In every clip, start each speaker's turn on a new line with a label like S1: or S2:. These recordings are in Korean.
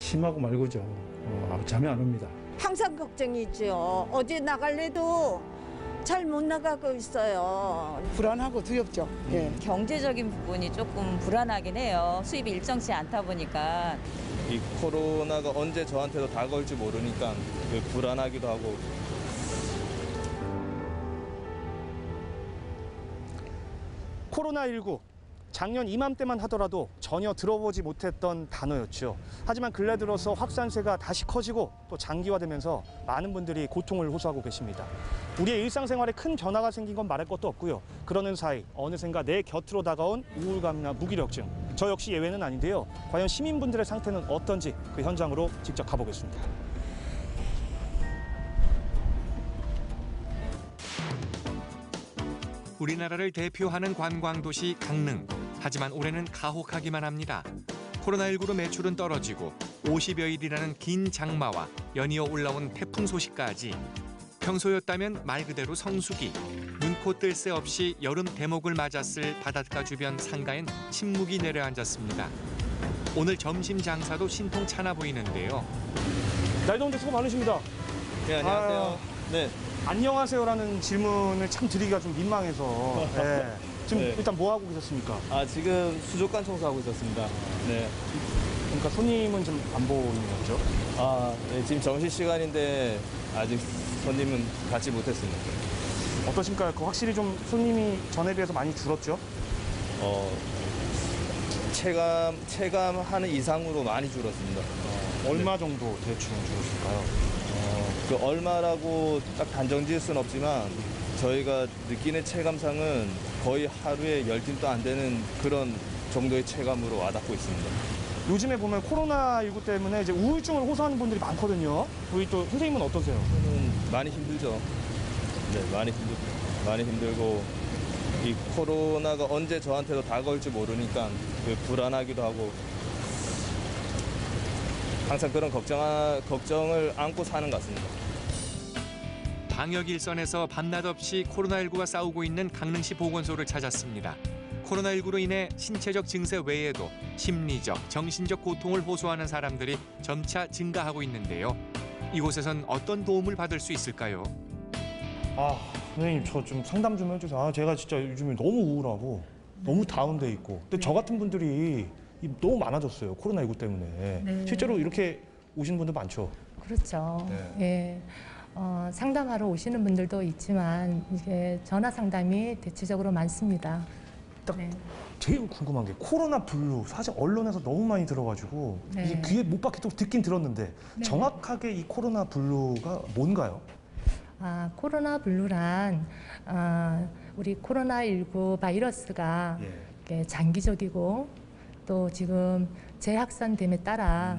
S1: 심하고 말고죠. 잠이 안 옵니다.
S2: 항상 걱정이죠. 어디 나갈래도 잘 못 나가고 있어요.
S3: 불안하고 두렵죠. 예.
S4: 경제적인 부분이 조금 불안하긴 해요. 수입이 일정치 않다 보니까.
S5: 이 코로나가 언제 저한테도 다가올지 모르니까 불안하기도 하고.
S6: 코로나19, 작년 이맘때만 하더라도 전혀 들어보지 못했던 단어였죠. 하지만 근래 들어서 확산세가 다시 커지고 또 장기화되면서 많은 분들이 고통을 호소하고 계십니다. 우리의 일상생활에 큰 변화가 생긴 건 말할 것도 없고요. 그러는 사이 어느샌가 내 곁으로 다가온 우울감이나 무기력증. 저 역시 예외는 아닌데요. 과연 시민분들의 상태는 어떤지 그 현장으로 직접 가보겠습니다.
S7: 우리나라를 대표하는 관광도시 강릉. 하지만 올해는 가혹하기만 합니다. 코로나19로 매출은 떨어지고 50여일이라는 긴 장마와 연이어 올라온 태풍 소식까지 평소였다면 말 그대로 성수기. 눈코 뜰 새 없이 여름 대목을 맞았을 바닷가 주변 상가엔 침묵이 내려앉았습니다. 오늘 점심 장사도 신통찮아 보이는데요.
S6: 날 더운데 수고 많으십니다.
S5: 네, 안녕하세요. 네.
S6: 안녕하세요라는 질문을 참 드리기가 좀 민망해서 지금
S5: 네.
S6: 일단 뭐 하고 계셨습니까?
S5: 지금 수족관 청소하고 있었습니다. 네.
S6: 그러니까 손님은 좀 안 보이는 거죠?
S5: 네, 지금 점심시간인데 아직 손님은 받지 못했습니다.
S6: 어떠신가요? 확실히 좀 손님이 전에 비해서 많이 줄었죠?
S5: 체감하는 이상으로 많이 줄었습니다.
S6: 얼마 정도 대충 줄었을까요?
S5: 그 얼마라고 딱 단정 지을 수는 없지만 저희가 느끼는 체감상은 거의 하루에 10팀도 안 되는 그런 정도의 체감으로 와닿고 있습니다.
S6: 요즘에 보면 코로나19 때문에 이제 우울증을 호소하는 분들이 많거든요. 우리 또 선생님은 어떠세요?
S5: 많이 힘들죠. 네, 많이 힘들고 이 코로나가 언제 저한테도 다가올지 모르니까 불안하기도 하고 항상 그런 걱정을 안고 사는 것 같습니다.
S7: 방역 일선에서 밤낮 없이 코로나19와 싸우고 있는 강릉시 보건소를 찾았습니다. 코로나19로 인해 신체적 증세 외에도 심리적, 정신적 고통을 호소하는 사람들이 점차 증가하고 있는데요. 이곳에선 어떤 도움을 받을 수 있을까요?
S6: 선생님 저 좀 상담 좀 해주세요. 제가 진짜 요즘에 너무 우울하고 너무 다운돼 있고. 근데 저 같은 분들이 너무 많아졌어요. 코로나19 때문에.
S8: 네.
S6: 실제로 이렇게 오시는 분들 많죠?
S8: 그렇죠. 예. 상담하러 오시는 분들도 있지만 이게 전화 상담이 대체적으로 많습니다.
S6: 제일 궁금한 게 코로나 블루 사실 언론에서 너무 많이 들어가지고 이게 귀에 못 박히도록 듣긴 들었는데 정확하게 이 코로나 블루가 뭔가요?
S8: 코로나 블루란 우리 코로나19 바이러스가 이렇게 장기적이고 또 지금 재확산됨에 따라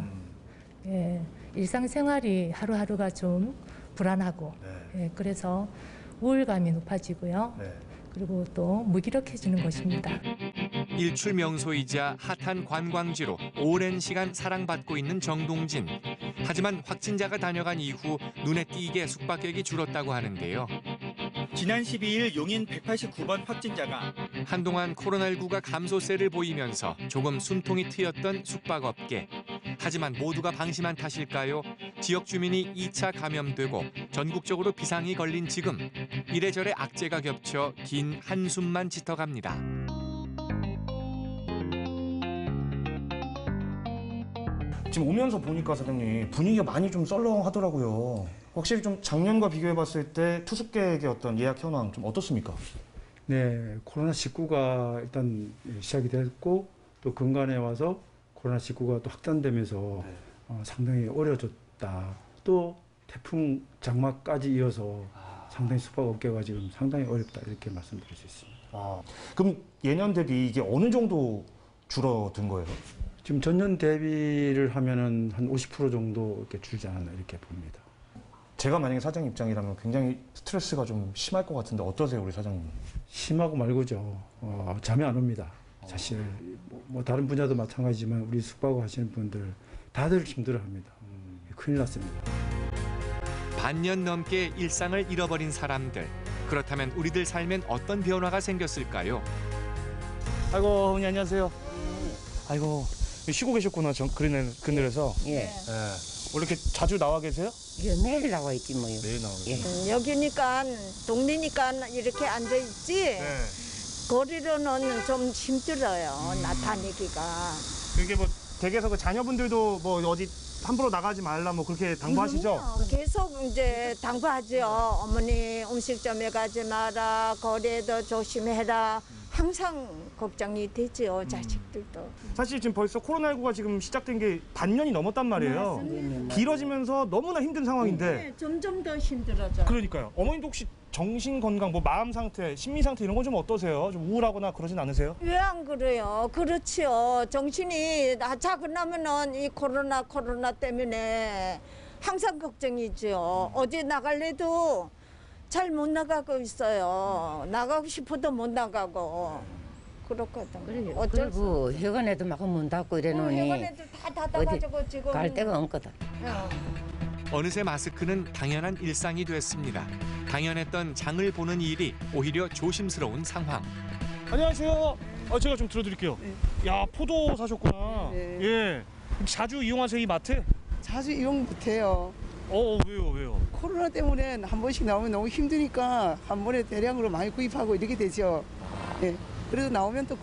S8: 일상생활이 하루하루가 좀 불안하고 그래서 우울감이 높아지고요. 그리고 또 무기력해지는 것입니다.
S7: 일출 명소이자 핫한 관광지로 오랜 시간 사랑받고 있는 정동진. 하지만 확진자가 다녀간 이후 눈에 띄게 숙박객이 줄었다고 하는데요.
S9: 지난 12일 용인 189번 확진자가
S7: 한동안 코로나19가 감소세를 보이면서 조금 숨통이 트였던 숙박업계. 하지만 모두가 방심한 탓일까요? 지역 주민이 2차 감염되고 전국적으로 비상이 걸린 지금 이래저래 악재가 겹쳐 긴 한숨만 짙어갑니다.
S6: 지금 오면서 보니까 사장님 분위기가 많이 좀 썰렁하더라고요. 확실히 좀 작년과 비교해봤을 때 투숙객의 어떤 예약 현황 좀 어떻습니까?
S1: 네, 코로나19가 일단 시작이 됐고 또 근간에 와서 코로나19가 또 확산되면서 상당히 어려졌다. 또 태풍 장마까지 이어서 상당히 숙박업계가 지금 상당히 어렵다 이렇게 말씀드릴 수 있습니다.
S6: 그럼 예년 대비 이게 어느 정도 줄어든 거예요?
S1: 지금 전년 대비를 하면은 한 50% 정도 이렇게 줄지 않았나 이렇게 봅니다.
S6: 제가 만약에 사장 입장이라면 굉장히 스트레스가 좀 심할 것 같은데 어떠세요, 우리 사장님?
S1: 심하고 말고죠. 잠이 안 옵니다. 사실 뭐 다른 분야도 마찬가지지만 우리 숙박업 하시는 분들 다들 힘들어합니다. 큰일 났습니다.
S7: 반년 넘게 일상을 잃어버린 사람들. 그렇다면 우리들 삶엔 어떤 변화가 생겼을까요?
S6: 아이고, 어머니 안녕하세요. 아이고, 쉬고 계셨구나, 그늘에서.
S10: 예.
S6: 예. 원래 이렇게 자주 나와 계세요?
S10: 이게 매일 나와 있지 뭐요.
S6: 매일 나와
S10: 예.
S6: 계세요.
S2: 여기니까 동네니까 이렇게 앉아 있지.
S6: 네.
S2: 거리로는 좀 힘들어요. 나타내기가.
S6: 그게 뭐 댁에서 그 자녀분들도 뭐 어디 함부로 나가지 말라 뭐 그렇게 당부하시죠?
S2: 계속 이제 당부하죠. 어머니 음식점에 가지 마라. 거리에도 조심해라. 항상 걱정이 되죠. 자식들도.
S6: 사실 지금 벌써 코로나19가 지금 시작된 게 반년이 넘었단 말이에요.
S2: 맞습니다.
S6: 길어지면서 너무나 힘든 상황인데.
S2: 네, 점점 더 힘들어져.
S6: 그러니까요. 어머님도 혹시 정신 건강, 뭐 마음 상태, 심리 상태 이런 건 좀 어떠세요? 좀 우울하거나 그러진 않으세요?
S2: 왜 안 그래요? 그렇지요. 정신이 자고 나면은 이 코로나 때문에 항상 걱정이죠. 어제 나갈래도 잘 못 나가고 있어요. 나가고 싶어도 못 나가고 그렇거든. 어쩔 수
S10: 그리고 회관에도 막 문 닫고 이래놓으니
S2: 회관에도 다 닫아가지고 지금
S10: 갈 데가 없거든.
S7: 어느새 마스크는 당연한 일상이 됐습니다. 당연했던 장을 보는 일이 오히려 조심스러운 상황.
S6: 안녕하세요. 제가 좀 들어드릴게요. 야, 포도 사셨구나.
S3: 네.
S6: 예. 자주 이용하세요, 이 마트?
S3: 자주 이용 못해요.
S6: 왜요?
S3: 코로나 때문에 한 번씩 나오면 너무 힘드니까 한 번에 대량으로 많이 구입하고 이렇게 되죠. 예. 그래도 나오면 또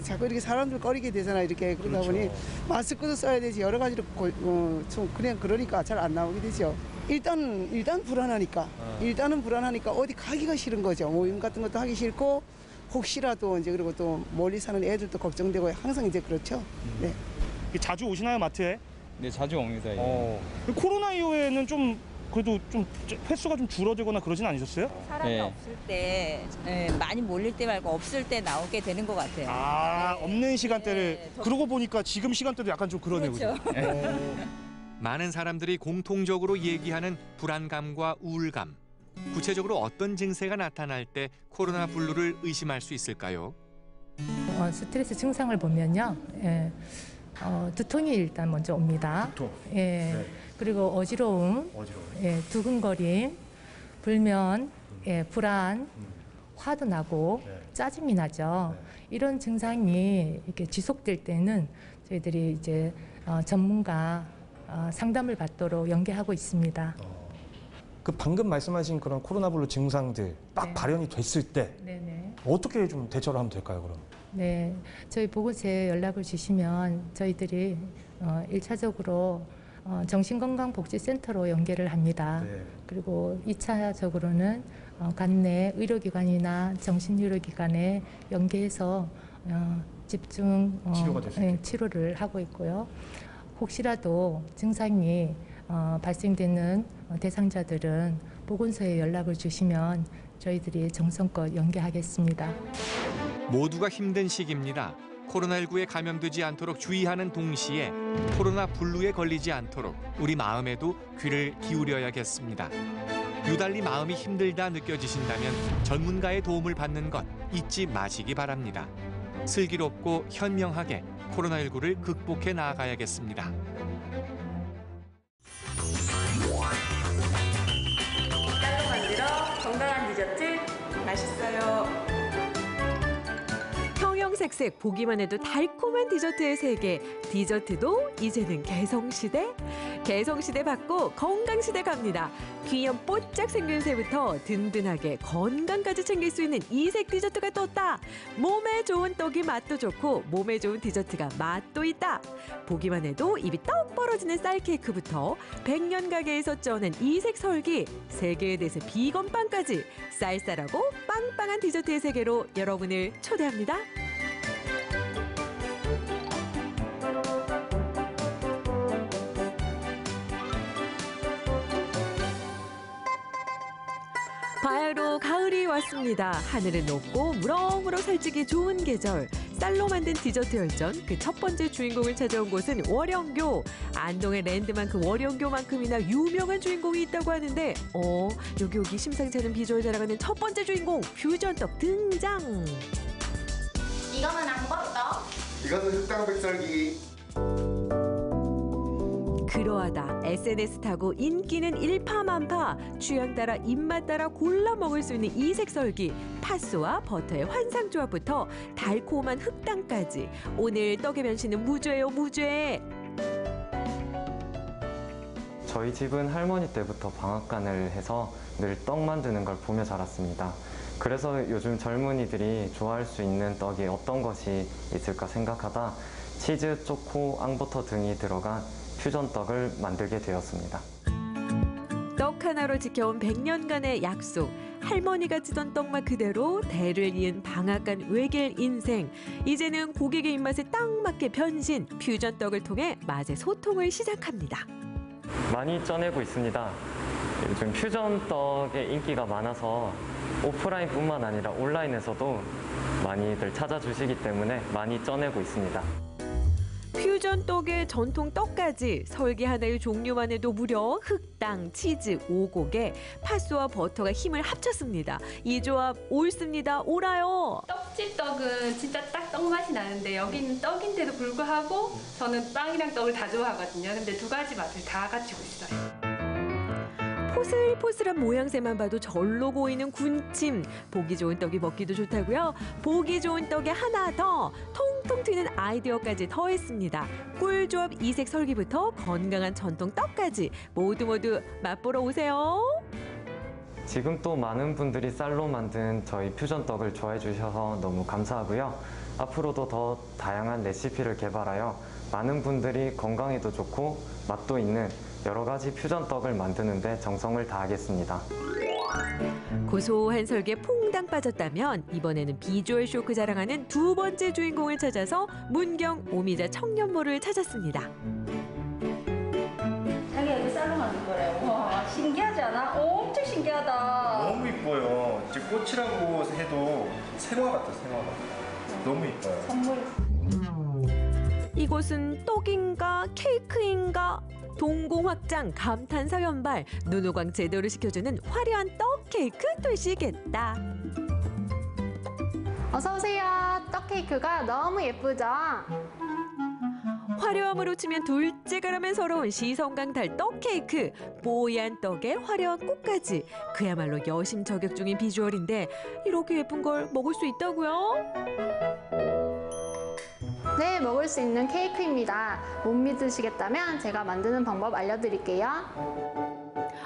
S3: 자꾸 이렇게 사람들 꺼리게 되잖아요. 이렇게 그러다
S6: 그렇죠.
S3: 보니 마스크도 써야 되지 여러 가지로 좀 그냥 그러니까 잘 안 나오게 되죠. 일단 불안하니까 일단은 불안하니까 어디 가기가 싫은 거죠. 모임 같은 것도 하기 싫고 혹시라도 이제 그리고 또 멀리 사는 애들도 걱정되고 항상 이제 그렇죠. 네.
S6: 자주 오시나요, 마트에?
S5: 네, 자주 옵니다. 예.
S6: 코로나 이후에는 좀 그래도 좀 횟수가 좀 줄어들거나 그러진 않으셨어요?
S4: 사람이
S5: 네.
S4: 없을 때 많이 몰릴 때 말고 없을 때 나오게 되는 것 같아요.
S6: 아,
S4: 네.
S6: 없는 시간대를.
S4: 네,
S6: 그러고 보니까 지금 시간대도 약간 좀 그러네요.
S4: 그렇죠.
S6: 그죠?
S7: 많은 사람들이 공통적으로 얘기하는 불안감과 우울감. 구체적으로 어떤 증세가 나타날 때 코로나 블루를 의심할 수 있을까요?
S8: 스트레스 증상을 보면요. 두통이 일단 먼저 옵니다.
S6: 두통.
S8: 예.
S6: 네.
S8: 그리고 어지러움, 예, 두근거림, 불면, 예, 불안, 화도 나고
S6: 네.
S8: 짜증이 나죠. 이런 증상이 이렇게 지속될 때는 저희들이 이제 전문가 상담을 받도록 연계하고 있습니다.
S6: 그 방금 말씀하신 그런 코로나 블루 증상들 딱
S8: 네.
S6: 발현이 됐을 때
S8: 네네.
S6: 어떻게 좀 대처를 하면 될까요, 그럼?
S8: 네, 저희 보건소에 연락을 주시면 저희들이 1차적으로 정신건강복지센터로 연계를 합니다.
S6: 네.
S8: 그리고 2차적으로는 관내 의료기관이나 정신의료기관에 연계해서 집중
S6: 치료가 될수 있게끔.
S8: 치료를 하고 있고요. 혹시라도 증상이 발생되는 대상자들은 보건소에 연락을 주시면 저희들이 정성껏 연계하겠습니다.
S7: 모두가 힘든 시기입니다. 코로나19에 감염되지 않도록 주의하는 동시에 코로나 블루에 걸리지 않도록 우리 마음에도 귀를 기울여야겠습니다. 유달리 마음이 힘들다 느껴지신다면 전문가의 도움을 받는 것 잊지 마시기 바랍니다. 슬기롭고 현명하게 코로나19를 극복해 나아가야겠습니다.
S11: 쌀로 만들어 건강한 디저트 맛있어요. 형형색색 보기만 해도 달콤한 디저트의 세계. 디저트도 이제는 개성시대? 개성시대 받고 건강시대 갑니다. 귀염 뽀짝 생긴 새부터 든든하게 건강까지 챙길 수 있는 이색 디저트가 떴다. 몸에 좋은 떡이 맛도 좋고 몸에 좋은 디저트가 맛도 있다. 보기만 해도 입이 떡 벌어지는 쌀 케이크부터 100년 가게에서 쪄낸 이색 설기, 세계에 대해서 비건 빵까지 쌀쌀하고 빵빵한 디저트의 세계로 여러분을 초대합니다. 바야로 가을이 왔습니다. 하늘은 높고 무럭무럭 살찌기 좋은 계절. 쌀로 만든 디저트 열전 그 첫 번째 주인공을 찾아온 곳은 월영교. 안동의 랜드만큼 월영교만큼이나 유명한 주인공이 있다고 하는데 여기 심상치 않은 비주얼 자랑하는 첫 번째 주인공 퓨전떡 등장.
S12: 이거는 안 걷어.
S13: 이거는 흑당 백설기.
S11: 그러하다 SNS 타고 인기는 일파만파, 취향 따라 입맛 따라 골라 먹을 수 있는 이색설기, 팥소와 버터의 환상조합부터 달콤한 흑당까지. 오늘 떡의 변신은 무죄예요, 무죄.
S12: 저희 집은 할머니 때부터 방앗간을 해서 늘 떡 만드는 걸 보며 자랐습니다. 그래서 요즘 젊은이들이 좋아할 수 있는 떡이 어떤 것이 있을까 생각하다 치즈, 초코, 앙버터 등이 들어간 퓨전 떡을 만들게 되었습니다.
S11: 떡 하나로 지켜온 100년간의 약속. 할머니가 찌던 떡맛 그대로 대를 이은 방앗간 외길 인생. 이제는 고객의 입맛에 딱 맞게 변신. 퓨전 떡을 통해 맛의 소통을 시작합니다.
S12: 많이 쪄내고 있습니다. 요즘 퓨전 떡의 인기가 많아서 오프라인뿐만 아니라 온라인에서도 많이들 찾아주시기 때문에 많이 쪄내고 있습니다.
S11: 퓨전 떡의 전통 떡까지 설기 하나의 종류만 해도 무려 흑당, 치즈, 오곡에 팥소와 버터가 힘을 합쳤습니다. 이 조합 옳습니다. 옳아요.
S13: 떡집 떡은 진짜 딱 떡맛이 나는데 여기는 떡인데도 불구하고 저는 빵이랑 떡을 다 좋아하거든요. 근데 두 가지 맛을 다 갖추고 있어요.
S11: 포슬포슬한 모양새만 봐도 절로 보이는 군침. 보기 좋은 떡이 먹기도 좋다고요? 보기 좋은 떡에 하나 더, 통통 튀는 아이디어까지 더했습니다. 꿀조합 이색 설기부터 건강한 전통 떡까지 모두 맛보러 오세요.
S12: 지금 또 많은 분들이 쌀로 만든 저희 퓨전 떡을 좋아해 주셔서 너무 감사하고요. 앞으로도 더 다양한 레시피를 개발하여 많은 분들이 건강에도 좋고 맛도 있는 여러 가지 퓨전 떡을 만드는데 정성을 다하겠습니다.
S11: 고소한 설기에 퐁당 빠졌다면 이번에는 비주얼 쇼크 자랑하는 두 번째 주인공을 찾아서 문경 오미자 청년모를 찾았습니다.
S14: 자기가 이거 쌀로 만든 거래요. 와, 신기하지 않아? 엄청 신기하다.
S15: 너무 이뻐요. 이제 꽃이라고 해도 생화 같아, 생화 같아. 너무 이뻐요.
S14: 선물.
S11: 이곳은 떡인가 케이크인가? 동공확장 감탄사 연발, 눈호강 제대로 시켜주는 화려한 떡 케이크 되시겠다.
S16: 어서 오세요. 떡 케이크가 너무 예쁘죠?
S11: 화려함으로 치면 둘째가라면 서러운 시성강탈 떡 케이크. 뽀얀 떡에 화려한 꽃까지. 그야말로 여심 저격 중인 비주얼인데 이렇게 예쁜 걸 먹을 수 있다고요?
S16: 네, 먹을 수 있는 케이크입니다. 못 믿으시겠다면 제가 만드는 방법 알려드릴게요.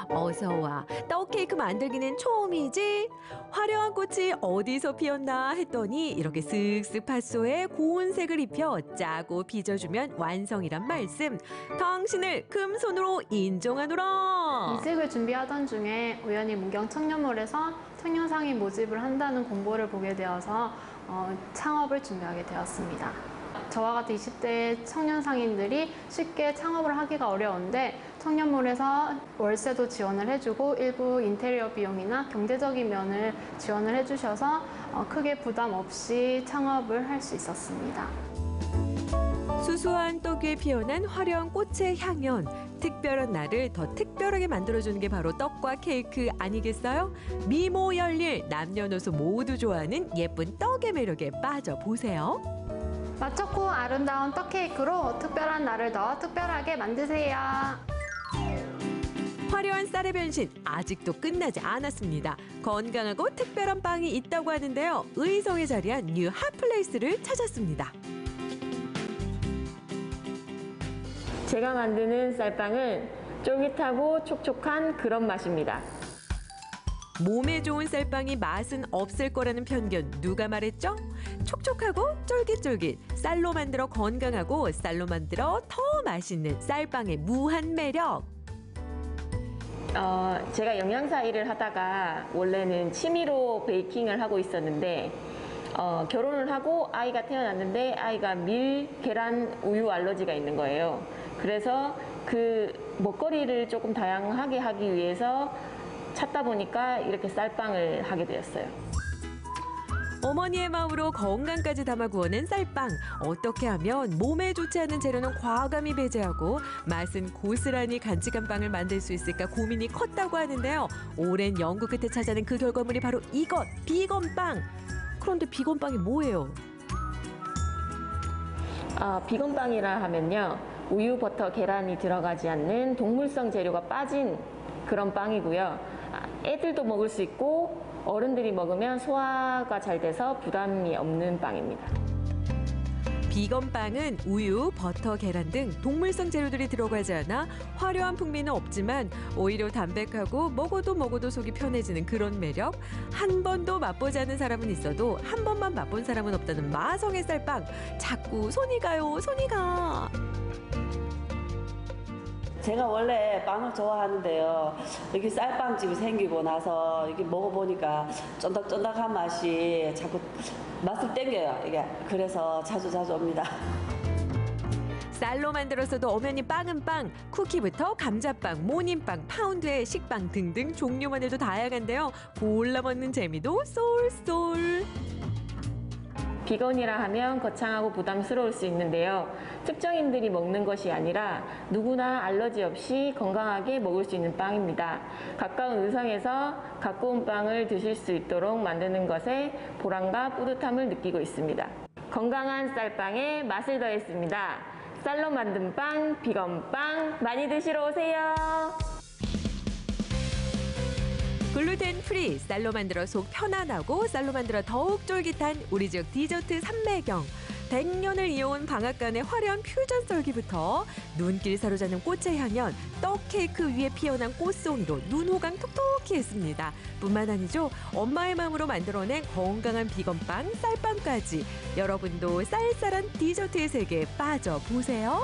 S11: 어서 와. 떡 케이크 만들기는 처음이지. 화려한 꽃이 어디서 피었나 했더니 이렇게 쓱쓱 팥소에 고운 색을 입혀 짜고 빚어주면 완성이란 말씀. 당신을 금손으로 인정하노라.
S16: 이직을 준비하던 중에 우연히 문경 청년몰에서 청년상인 모집을 한다는 공고를 보게 되어서 창업을 준비하게 되었습니다. 저와 같은 20대 청년 상인들이 쉽게 창업을 하기가 어려운데 청년몰에서 월세도 지원을 해주고 일부 인테리어 비용이나 경제적인 면을 지원을 해주셔서 크게 부담 없이 창업을 할 수 있었습니다.
S11: 수수한 떡 위에 피어난 화려한 꽃의 향연. 특별한 날을 더 특별하게 만들어주는 게 바로 떡과 케이크 아니겠어요? 미모 열일, 남녀노소 모두 좋아하는 예쁜 떡의 매력에 빠져보세요.
S16: 맛 좋고 아름다운 떡 케이크로 특별한 날을 더 특별하게 만드세요.
S11: 화려한 쌀의 변신 아직도 끝나지 않았습니다. 건강하고 특별한 빵이 있다고 하는데요. 의성에 자리한 뉴 핫플레이스를 찾았습니다.
S17: 제가 만드는 쌀빵은 쫄깃하고 촉촉한 그런 맛입니다.
S11: 몸에 좋은 쌀빵이 맛은 없을 거라는 편견 누가 말했죠? 촉촉하고 쫄깃쫄깃, 쌀로 만들어 건강하고 쌀로 만들어 더 맛있는 쌀빵의 무한 매력.
S17: 제가 영양사 일을 하다가 원래는 취미로 베이킹을 하고 있었는데 결혼을 하고 아이가 태어났는데 아이가 밀, 계란, 우유 알러지가 있는 거예요. 그래서 그 먹거리를 조금 다양하게 하기 위해서 찾다 보니까 이렇게 쌀빵을 하게 되었어요.
S11: 어머니의 마음으로 건강까지 담아 구워낸 쌀빵. 어떻게 하면 몸에 좋지 않은 재료는 과감히 배제하고 맛은 고스란히 간직한 빵을 만들 수 있을까 고민이 컸다고 하는데요. 오랜 연구 끝에 찾아낸 그 결과물이 바로 이것, 비건빵. 그런데 비건빵이 뭐예요?
S17: 비건빵이라 하면요. 우유, 버터, 계란이 들어가지 않는 동물성 재료가 빠진 그런 빵이고요. 애들도 먹을 수 있고 어른들이 먹으면 소화가 잘 돼서 부담이 없는 빵입니다.
S11: 비건빵은 우유, 버터, 계란 등 동물성 재료들이 들어가지 않아 화려한 풍미는 없지만 오히려 담백하고 먹어도 속이 편해지는 그런 매력. 한 번도 맛보지 않은 사람은 있어도 한 번만 맛본 사람은 없다는 마성의 쌀빵. 자꾸 손이 가요, 손이 가.
S18: 제가 원래 빵을 좋아하는데요. 여기 쌀빵집이 생기고 나서 이렇게 먹어보니까 쫀득쫀득한 맛이 자꾸 맛을 땡겨요. 이게 그래서 자주 옵니다.
S11: 쌀로 만들었어도 엄연히 빵은 빵. 쿠키부터 감자빵, 모닝빵, 파운드에 식빵 등등 종류만 해도 다양한데요. 골라 먹는 재미도 쏠쏠.
S17: 비건이라 하면 거창하고 부담스러울 수 있는데요. 특정인들이 먹는 것이 아니라 누구나 알러지 없이 건강하게 먹을 수 있는 빵입니다. 가까운 의성에서 갖고 온 빵을 드실 수 있도록 만드는 것에 보람과 뿌듯함을 느끼고 있습니다. 건강한 쌀빵에 맛을 더했습니다. 쌀로 만든 빵, 비건빵 많이 드시러 오세요.
S11: 글루텐 프리, 쌀로 만들어 속 편안하고 쌀로 만들어 더욱 쫄깃한 우리 지역 디저트 삼매경. 100년을 이어온 방앗간의 화려한 퓨전 썰기부터 눈길 사로잡는 꽃의 향연, 떡 케이크 위에 피어난 꽃송이로 눈호강 톡톡히 했습니다. 뿐만 아니죠. 엄마의 마음으로 만들어낸 건강한 비건빵, 쌀빵까지. 여러분도 쌀쌀한 디저트의 세계에 빠져보세요.